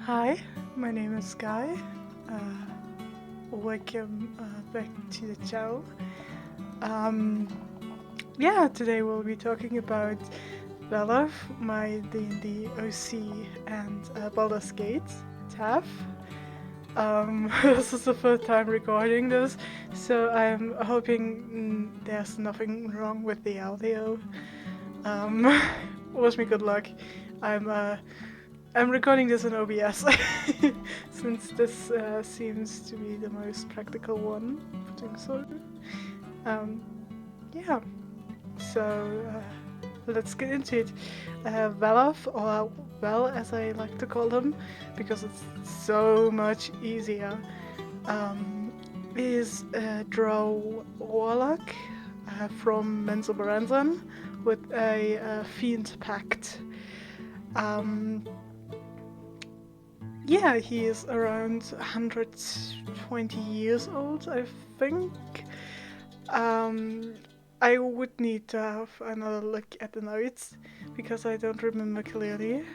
Hi, my name is Guy. Welcome back to the channel. Today we'll be talking about Belov, my D&D OC, and Baldur's Gate, TAF. This is the first time recording this, so I'm hoping there's nothing wrong with the audio. Wish me good luck. I'm recording this in OBS since this seems to be the most practical one for doing so. Yeah, so let's get into it. Velov, or Vel as I like to call them, because it's so much easier, is a drow warlock from Menzoberranzan with a fiend pact. Yeah, he is around 120 years old, I think. I would need to have another look at the notes because I don't remember clearly.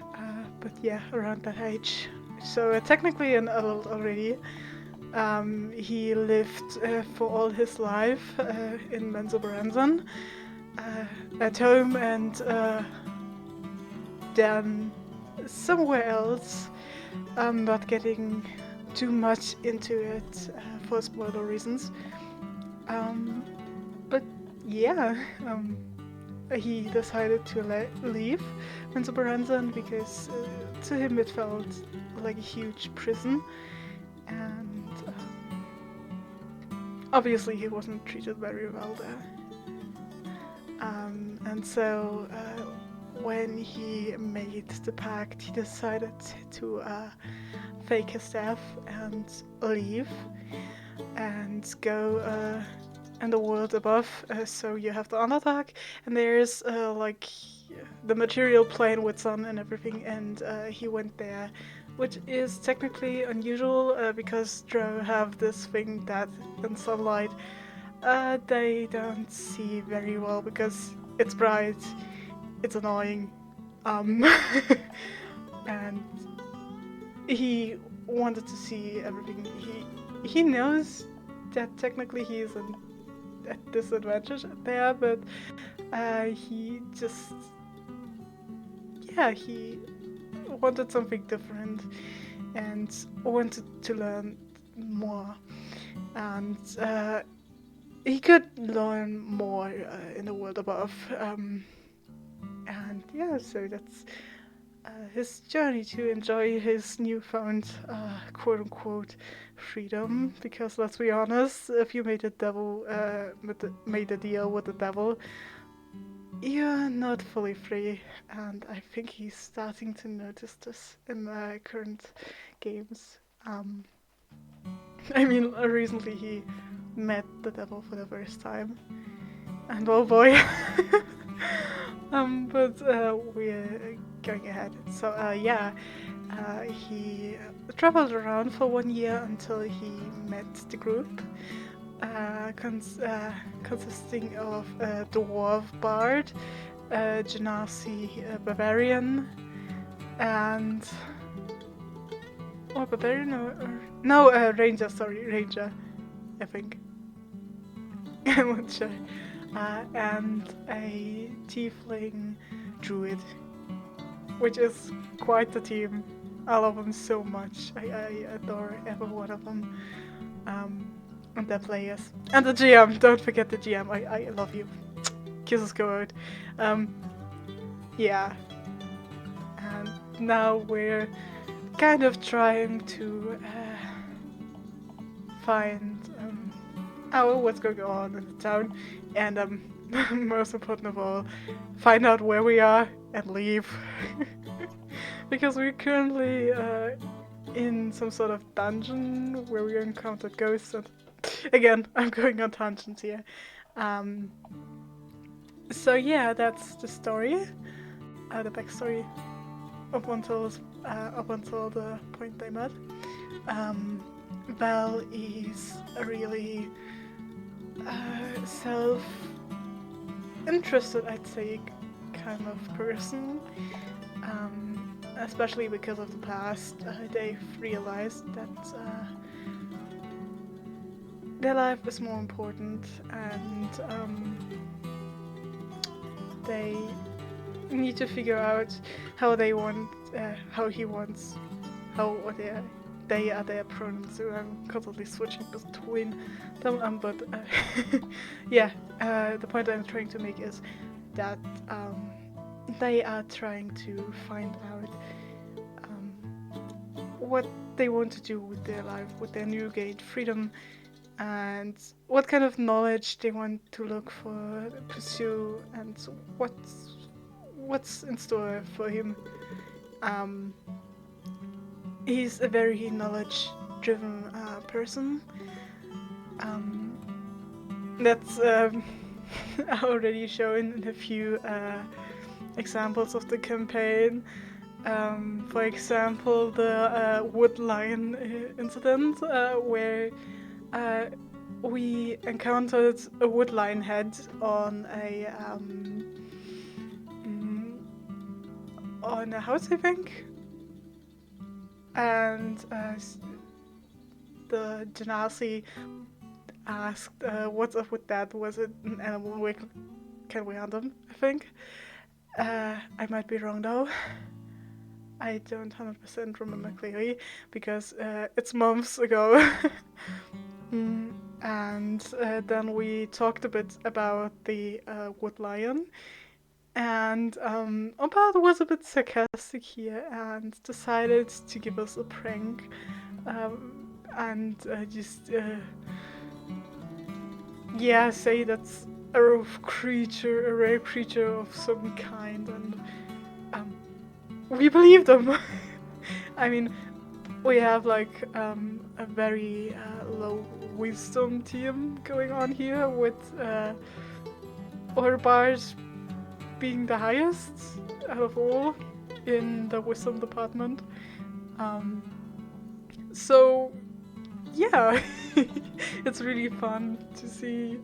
But yeah, around that age. So technically an adult already. He lived for all his life in Menzoberranzan at home and then somewhere else. I'm not getting too much into it for spoiler reasons. But yeah, he decided to leave Menzoberranzan because to him it felt like a huge prison, and obviously he wasn't treated very well there. And so when he made the pact, he decided to fake his death and leave and go in the world above. So you have the Underdark, and there's like the material plane with sun and everything, and he went there, which is technically unusual because Drow have this thing that in sunlight they don't see very well because it's bright, it's annoying, and he wanted to see everything. He knows that technically he is at disadvantage there, but he just he wanted something different and wanted to learn more, and he could learn more in the world above, and yeah, so that's his journey to enjoy his newfound quote-unquote freedom, because let's be honest, if you made made a deal with the devil, you're not fully free, and I think he's starting to notice this in the current games. I mean, recently he met the devil for the first time, and oh boy. But we're going ahead. So he traveled around for 1 year until he met the group, consisting of a dwarf bard, a genasi barbarian, and barbarian or ranger. Sorry, ranger. I think. I'm not sure. And a tiefling druid, which is quite the team. I love them so much. I adore every one of them. And their players. And the GM, don't forget the GM. I love you. Kisses go out. Yeah. And now we're kind of trying to find out what's going on in the town, and most important of all, find out where we are and leave. Because we're currently in some sort of dungeon where we encountered ghosts, and again, I'm going on tangents here. So yeah, that's the story, the backstory up until the point they met. Val is a really self-interested, I'd say, kind of person. especially because of the past, they've realized that their life is more important, and they need to figure out how they want, how he wants, how they are their pronouns. So I'm constantly switching between them. But yeah, the point I'm trying to make is that they are trying to find out what they want to do with their life, with their new gate freedom, and what kind of knowledge they want to look for, pursue, and what's in store for him. He's a very knowledge-driven person. That's already shown in a few examples of the campaign. For example, the wood lion incident, where we encountered a wood lion head on a house, I think, and the Genasi asked, "What's up with that? Was it an animal? Can we hunt him?" I think. I might be wrong though. I don't 100% remember clearly because it's months ago. And then we talked a bit about the wood lion, and Ombad was a bit sarcastic here and decided to give us a prank, and just say that's a rare creature of some kind, and we believed them. I mean, we have like a very low wisdom team going on here, with Orbars being the highest out of all in the wisdom department. So yeah, it's really fun to see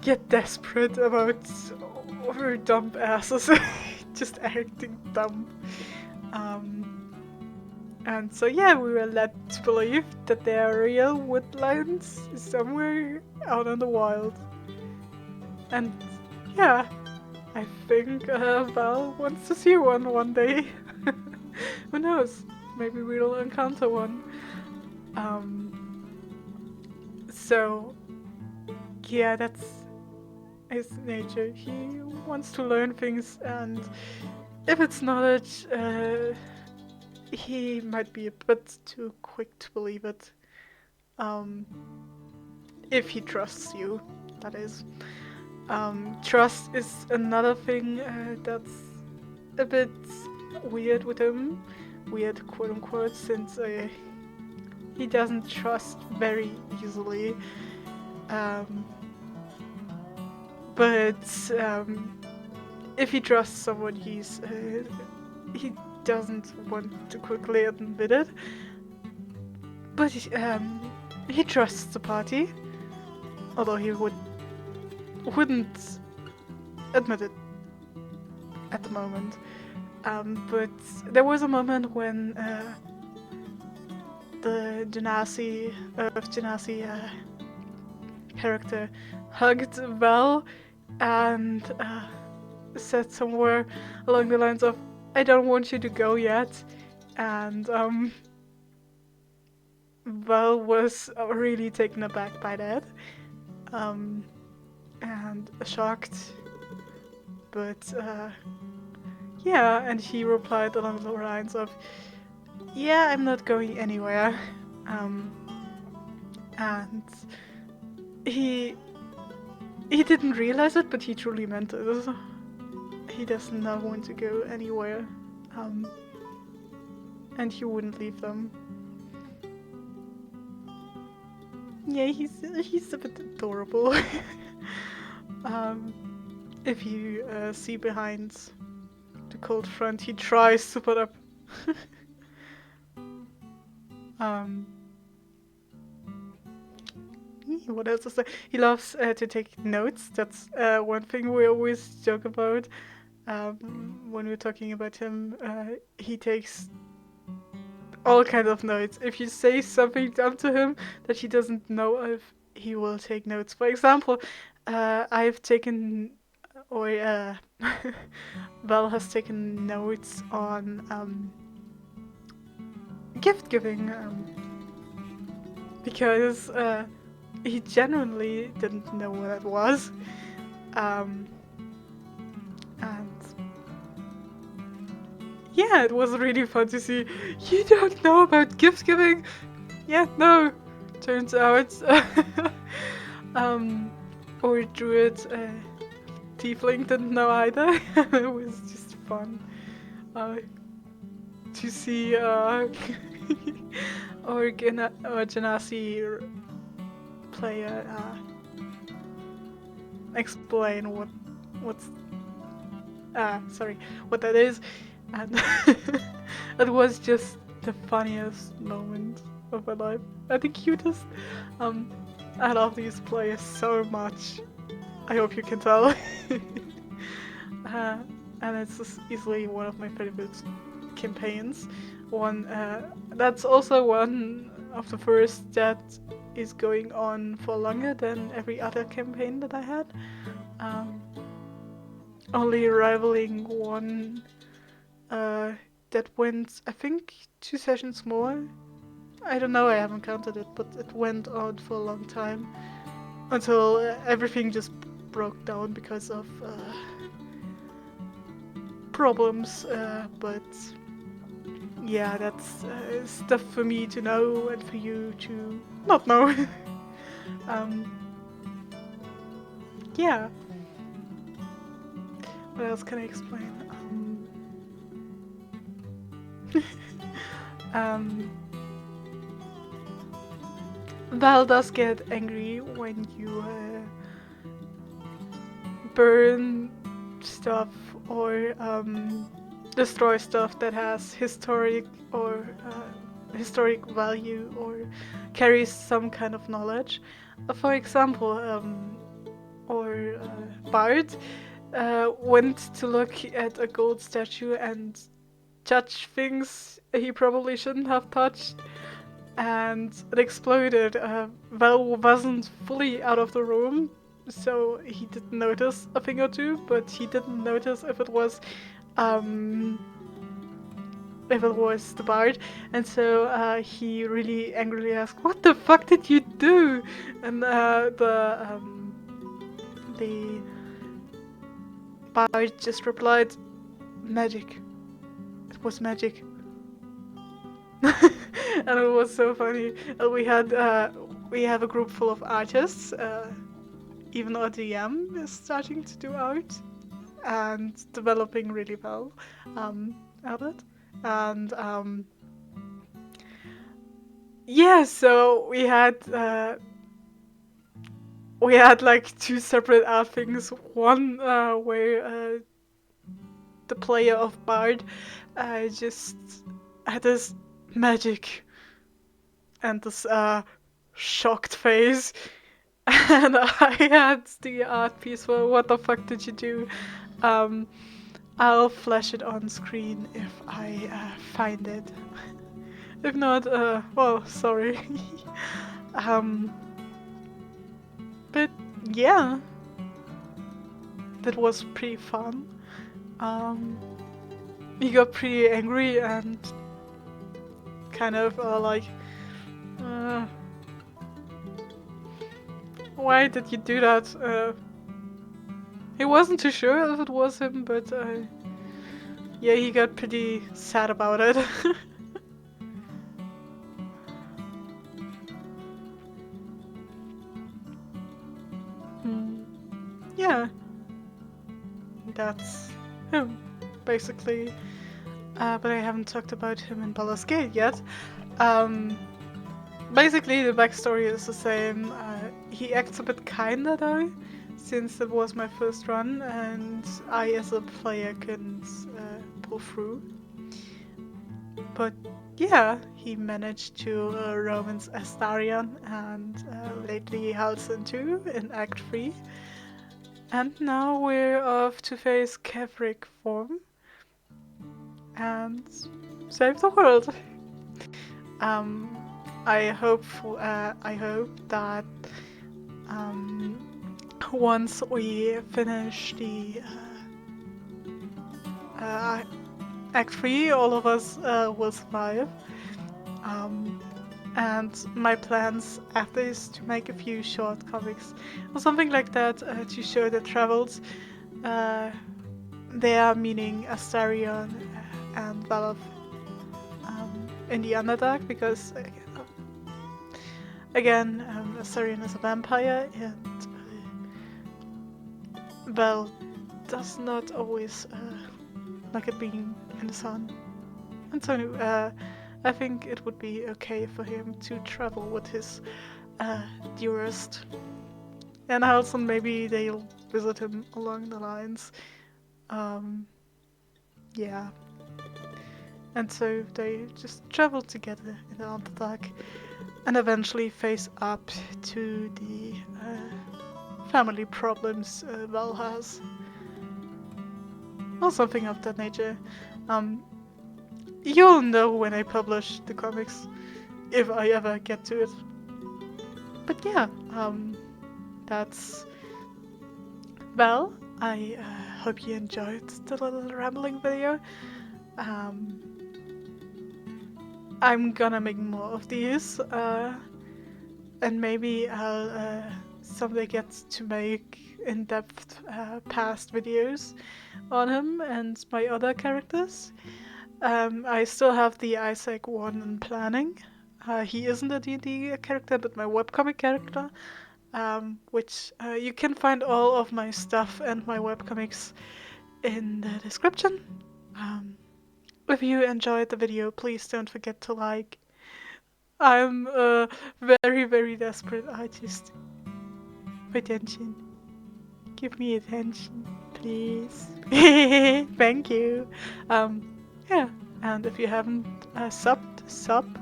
get desperate about our dumb asses just acting dumb. And so yeah, we were led to believe that there are real wood lions somewhere out in the wild. And yeah, I think Val wants to see one day. Who knows? Maybe we'll encounter one. So yeah, that's his nature. He wants to learn things, and if it's knowledge, he might be a bit too quick to believe it. If he trusts you, that is. Trust is another thing that's a bit weird with him. Weird, quote unquote, since he doesn't trust very easily. But if he trusts someone, he doesn't want to quickly admit it. But he trusts the party, although he wouldn't admit it at the moment. But there was a moment when the Genasi character hugged Val and said somewhere along the lines of, "I don't want you to go yet," and Val was really taken aback by that, and shocked, but yeah, and he replied along the lines of, "Yeah, I'm not going anywhere," and he didn't realize it, but he truly meant it. He does not want to go anywhere, and he wouldn't leave them. Yeah, he's a bit adorable. If you see behind the cold front, he tries to put up. What else to say? He loves to take notes. That's one thing we always joke about. when we're talking about him, he takes all kinds of notes. If you say something dumb to him that he doesn't know of, he will take notes. For example, I've taken, or Val has taken notes on gift giving, because he genuinely didn't know what it was. And yeah, it was really fun to see. You don't know about gift giving? Yeah, no. Turns out, or Druid Tiefling didn't know either. It was just fun to see or Genasi player explain what that is, and it was just the funniest moment of my life. And the cutest. I love these players so much. I hope you can tell. And it's just easily one of my favorite campaigns. That's also one of the first that is going on for longer than every other campaign that I had. Only rivaling one that went, I think, 2 sessions more. I don't know, I haven't counted it, but it went on for a long time until everything just broke down because of problems. But yeah, that's stuff for me to know and for you to not know. Yeah. What else can I explain? Val does get angry when you burn stuff or destroy stuff that has historic value or carries some kind of knowledge. For example, Bard went to look at a gold statue and touch things he probably shouldn't have touched, and it exploded. Val wasn't fully out of the room, so he didn't notice a thing or two, but he didn't notice if it was the Bard, and so he really angrily asked, "What the fuck did you do?" And the Bard just replied, "Magic. It was magic." And it was so funny. We have a group full of artists. Even our DM is starting to do art and developing really well at it. And yeah, so we had like 2 separate art things. One where the player of Bard just had this magic and this shocked face, and I had the art piece for what the fuck did you do? I'll flash it on screen if I find it. If not, well, sorry. But yeah, that was pretty fun. He got pretty angry and kind of like, why did you do that? He wasn't too sure if it was him, but yeah, he got pretty sad about it. Yeah, that's him, basically. But I haven't talked about him in Baldur's Gate yet. Basically, the backstory is the same. He acts a bit kinder though, since it was my first run, and I, as a player, couldn't pull through. But yeah, he managed to romance Astarion, and lately Halcyon too in Act 3. And now we're off to face Kevrick form and save the world. Um, I hope that um, once we finish the Act 3, all of us will survive. Um, and my plans after is to make a few short comics or something like that to show the travels there, meaning Astarion and Valov in the Underdark, because again, Astarion is a vampire and Val does not always like it being in the sun. And so I think it would be okay for him to travel with his dearest. And also maybe they'll visit him along the lines. Yeah. And so they just travel together in the Underdark and eventually face up to the family problems Val has. Or something of that nature. You'll know when I publish the comics, if I ever get to it. But yeah, that's... Well, I hope you enjoyed the little rambling video. I'm gonna make more of these, and maybe I'll someday get to make in-depth past videos on him and my other characters. I still have the Isaac one in planning. He isn't a D&D character, but my webcomic character, which you can find all of my stuff and my webcomics in the description. If you enjoyed the video, please don't forget to like. I'm very, very desperate artist. Attention. Give me attention, please. Thank you. Yeah, and if you haven't sub,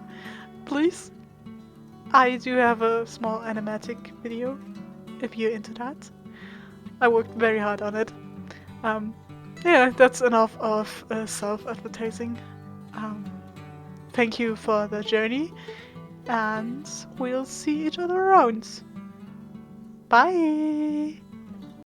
please. I do have a small animatic video, if you're into that. I worked very hard on it. Yeah, that's enough of self-advertising. Thank you for the journey, and we'll see each other around. Bye!